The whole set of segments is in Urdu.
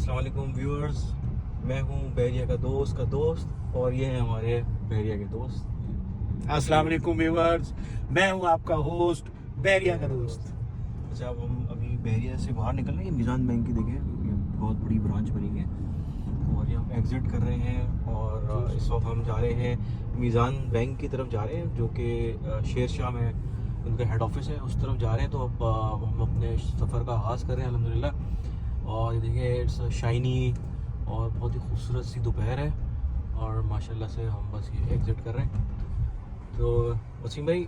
السلام علیکم ویورز، میں ہوں بحریہ کا دوست اور یہ ہیں ہمارے بحریہ کے دوست. السلام علیکم ویورز، میں ہوں آپ کا ہوسٹ بحریہ کا دوست. اچھا، اب ہم ابھی بحریہ سے باہر نکل رہے ہیں. میزان بینک کی دیکھیں یہ بہت بڑی برانچ بنی ہے اور یہ ہم ایگزٹ کر رہے ہیں اور اس وقت ہم جا رہے ہیں میزان بینک کی طرف جا رہے ہیں جو کہ شیر شاہ میں ان کا ہیڈ آفس ہے، اس طرف جا رہے ہیں. تو اب ہم اپنے سفر کا آغاز کر رہے ہیں الحمدللہ. اور یہ دیکھیں اٹس شائنی اور بہت ہی خوبصورت سی دوپہر ہے اور ماشاءاللہ سے ہم بس یہ ایگزٹ کر رہے ہیں. تو وسیم بھائی،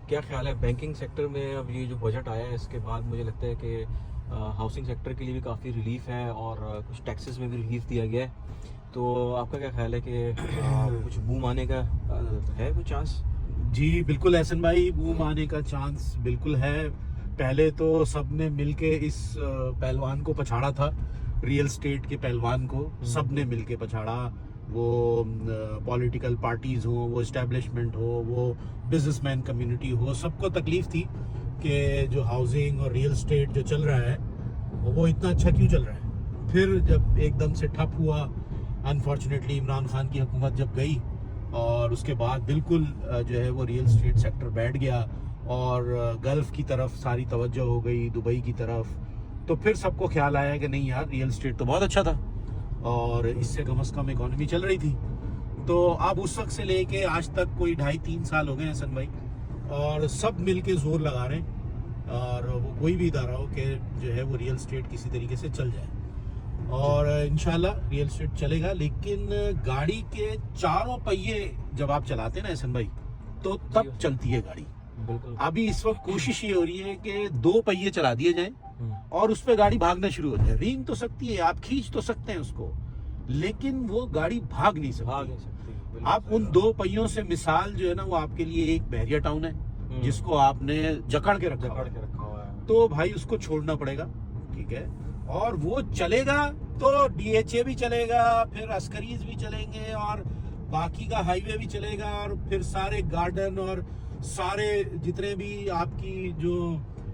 کیا خیال ہے بینکنگ سیکٹر میں اب یہ جو بجٹ آیا ہے اس کے بعد مجھے لگتا ہے کہ ہاؤسنگ سیکٹر کے لیے بھی کافی ریلیف ہے اور کچھ ٹیکسز میں بھی ریلیف دیا گیا ہے. تو آپ کا کیا خیال ہے کہ کچھ بوم آنے کا ہے کوئی چانس؟ جی بالکل احسن بھائی، بوم آنے کا چانس بالکل ہے. پہلے تو سب نے مل کے اس پہلوان کو پچھاڑا تھا، ریئل اسٹیٹ کے پہلوان کو سب نے مل کے پچھاڑا. وہ پولیٹیکل پارٹیز ہوں، وہ اسٹیبلشمنٹ ہو، وہ بزنس مین کمیونٹی ہو، سب کو تکلیف تھی کہ جو ہاؤسنگ اور ریئل اسٹیٹ جو چل رہا ہے وہ اتنا اچھا کیوں چل رہا ہے. پھر جب ایک دم سے ٹھپ ہوا، انفارچونیٹلی عمران خان کی حکومت جب گئی اور اس کے بعد بالکل جو ہے وہ ریئل اسٹیٹ سیکٹر بیٹھ گیا اور گلف کی طرف ساری توجہ ہو گئی، دبئی کی طرف. تو پھر سب کو خیال آیا کہ نہیں یار، ریئل اسٹیٹ تو بہت اچھا تھا اور اس سے کم از کم اکانومی چل رہی تھی. تو اب اس وقت سے لے کے آج تک کوئی 2.5-3 سال ہو گئے حسن بھائی، اور سب مل کے زور لگا رہے ہیں اور وہ کوئی بھی ادارہ ہو کہ جو ہے وہ ریئل اسٹیٹ کسی طریقے سے چل جائے. اور انشاءاللہ ریئل اسٹیٹ چلے گا، لیکن گاڑی کے چاروں پہیے جب آپ چلاتے ہیں نا حسن بھائی تو تب چلتی ہے گاڑی. بالکل. ابھی اس وقت کوشش یہ ہو رہی ہے کہ 2 پہیے چلا دیے جائیں اور اس پہ گاڑی بھاگنا شروع ہو جائے. رینگ تو سکتی ہے، آپ کھینچ تو سکتے ہیں اس کو، لیکن وہ گاڑی بھاگ نہیں سکتی. آپ ان 2 پہیوں سے مثال جو ہے نا وہ آپ کے لیے ایک بحریہ ٹاؤن ہے جس کو آپ نے جکڑ کے رکھا ہوا ہے. تو بھائی اس کو چھوڑنا پڑے گا، ٹھیک ہے. اور وہ چلے گا تو ڈی ایچ اے بھی چلے گا، پھر عسکریز بھی چلیں گے اور باقی کا ہائی وے بھی چلے گا، اور پھر سارے گارڈن اور سارے جتنے بھی آپ کی جو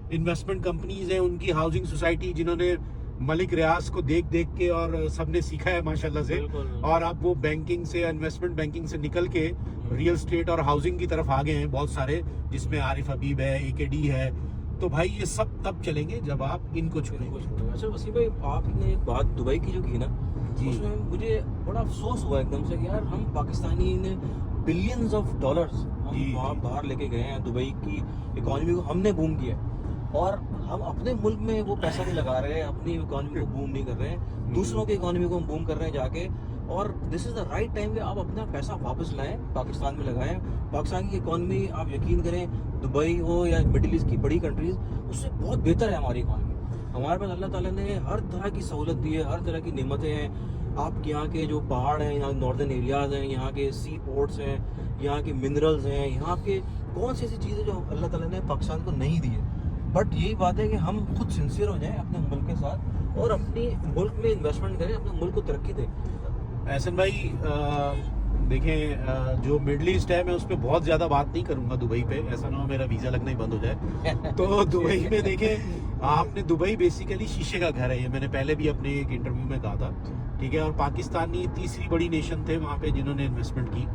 انویسٹمنٹ کمپنیز ہیں ان کی ہاؤسنگ سوسائٹی جنہوں نے ملک ریاض کو دیکھ کے اور سب نے سیکھا ہے ماشاءاللہ سے، اور اب وہ بینکنگ سے، انویسٹمنٹ بینکنگ سے نکل کے ریئل اسٹیٹ اور ہاؤسنگ کی طرف آگے ہیں بہت سارے، جس میں عارف حبیب ہے، اے کے ڈی ہے. تو بھائی یہ سب تب چلیں گے جب آپ ان کو چھوڑیں گے. اچھا وسیم بھائی، آپ نے ایک بات دبئی کی جو کی نا، اس میں مجھے بڑا افسوس ہوا ایک دم سے کہ یار ہم پاکستانی نے بلینز آف ڈالرز ہم وہاں باہر لے کے گئے ہیں. دبئی کی اکانومی کو ہم نے بوم کیا اور ہم اپنے ملک میں وہ پیسہ نہیں لگا رہے، اپنی اکانومی کو بوم نہیں کر رہے ہیں، دوسروں کی اکانومی کو ہم بوم کر رہے ہیں جا کے. اور دس از دا رائٹ ٹائم کہ آپ اپنا پیسہ واپس لائیں، پاکستان میں لگائیں. پاکستان کی اکانومی آپ یقین کریں، دبئی ہو یا مڈل ایسٹ کی بڑی کنٹریز، اس سے بہت بہتر ہے ہماری اکانومی. ہمارے پاس اللہ تعالیٰ نے ہر طرح کی سہولت دی ہے، ہر طرح کی نعمتیں ہیں. آپ یہاں کے جو پہاڑ ہیں، یہاں ناردرن ایریاز ہیں، یہاں کے سی پورٹس ہیں، یہاں کے منرلز ہیں، یہاں کے کون سی ایسی چیزیں جو اللہ تعالیٰ نے پاکستان کو نہیں دی ہے. بٹ یہی بات ہے کہ ہم خود سنسیئر ہو جائیں اپنے ملک کے ساتھ اور اپنی ملک میں انویسٹمنٹ کریں، اپنے ملک کو ترقی دیں. احسن بھائی دیکھیں، جو مڈل ایسٹ ہے میں اس پہ بہت زیادہ بات نہیں کروں گا دبئی پہ، ایسا نہ ہو میرا ویزا لگنا ہی بند ہو جائے. تو دبئی میں دیکھیں آپ نے، دبئی بیسیکلی شیشے کا گھر ہے، یہ میں نے پہلے بھی اپنے ایک انٹرویو میں کہا تھا، ٹھیک ہے. اور پاکستانی تیسری بڑی نیشن تھے وہاں پہ جنہوں نے انویسٹمنٹ کی.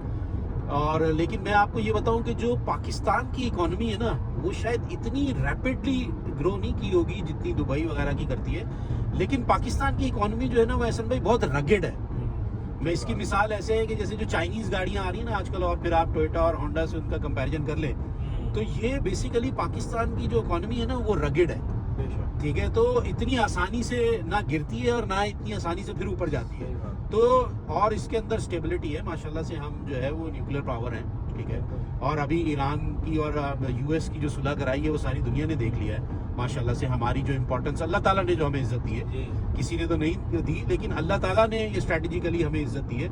اور لیکن میں آپ کو یہ بتاؤں کہ جو پاکستان کی اکانومی ہے نا وہ شاید اتنی ریپڈلی گرو نہیں کی ہوگی جتنی دبئی وغیرہ کی کرتی ہے. لیکن پاکستان کی اکانومی جو ہے نا وہ احسن بھائی بہت رگڈ ہے. میں اس کی مثال ایسے ہے کہ جیسے جو چائنیز گاڑیاں آ رہی ہیں نا آج کل، اور پھر آپ ٹویوٹا اور ہونڈا سے ان کا کمپیریزن کر لیں، تو یہ بیسیکلی پاکستان کی جو اکانومی ہے نا وہ رگڈ ہے، ٹھیک ہے. تو اتنی آسانی سے نہ گرتی ہے اور نہ اتنی آسانی سے پھر اوپر جاتی ہے. تو اور اس کے اندر سٹیبلٹی ہے ماشاءاللہ سے. ہم جو ہے وہ نیوکلیر پاور ہیں، ٹھیک ہے. اور ابھی ایران کی اور یو ایس کی جو صلح کرائی ہے وہ ساری دنیا نے دیکھ لیا ہے ماشاءاللہ سے. ہماری جو امپورٹنس اللہ تعالیٰ نے جو ہمیں عزت دی ہے، کسی نے تو نہیں دی، لیکن اللہ تعالیٰ نے یہ اسٹریٹجیکلی ہمیں عزت دی ہے.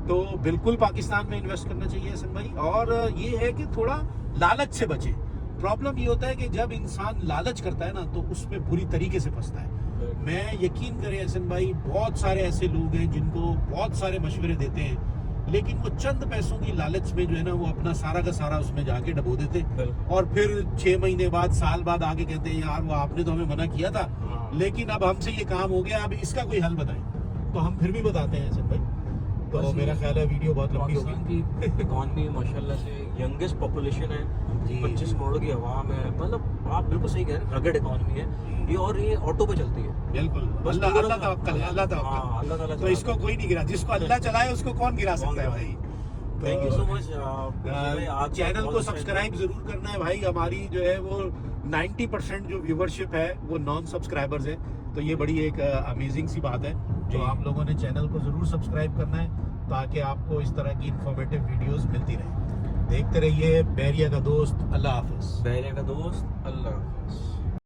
تو بالکل پاکستان میں انویسٹ کرنا چاہیے حسن بھائی. اور یہ ہے کہ تھوڑا لالچ سے بچے. پرابلم یہ ہوتا ہے کہ جب انسان لالچ کرتا ہے نا تو اس میں بری طریقے سے پھنستا ہے. میں یقین کریں حسن بھائی، بہت سارے ایسے لوگ ہیں جن کو بہت سارے مشورے دیتے ہیں لیکن وہ چند پیسوں کی لالچ میں جو ہے نا وہ اپنا سارا کا سارا اس میں جا کے ڈبو دیتے اور پھر 6 مہینے بعد سال بعد آگے کہتے ہیں یار وہ آپ نے تو ہمیں منع کیا تھا لیکن اب ہم سے یہ کام ہو گیا, اب اس کا کوئی حل بتائیں. تو ہم پھر بھی بتاتے ہیں حسن بھائی. تو میرا خیال ہے ویڈیو بہت لمبی ہوگی. پاکستان کی اکانومی ماشاءاللہ سے ینگسٹ پاپولیشن ہے, 25 کروڑ کی عوام ہے, مطلب آپ بالکل صحیح کہہ رہے ہیں, رگڈ اکانومی ہے یہ, اور یہ آٹو پہ چلتی ہے. بالکل اللہ توکل, اللہ توکل. اللہ تعالیٰ تو اس کو کوئی نہیں گرا, جس کو اللہ چلائے اس کو کون گرا سکتا ہے بھائی. Thank you so much. Channel کو سبسکرائب ضرور کرنا ہے بھائی. ہماری جو ہے وہ 90% جو ویورشپ ہے وہ نان سبسکرائبرز ہیں, تو یہ بڑی ایک امیزنگ سی بات ہے. تو آپ لوگوں نے چینل کو ضرور سبسکرائب کرنا ہے تاکہ آپ کو اس طرح کی انفارمیٹو ویڈیوز ملتی رہیں. دیکھتے رہیے بحریہ کا دوست. اللہ حافظ. بحریہ کا دوست. اللہ حافظ.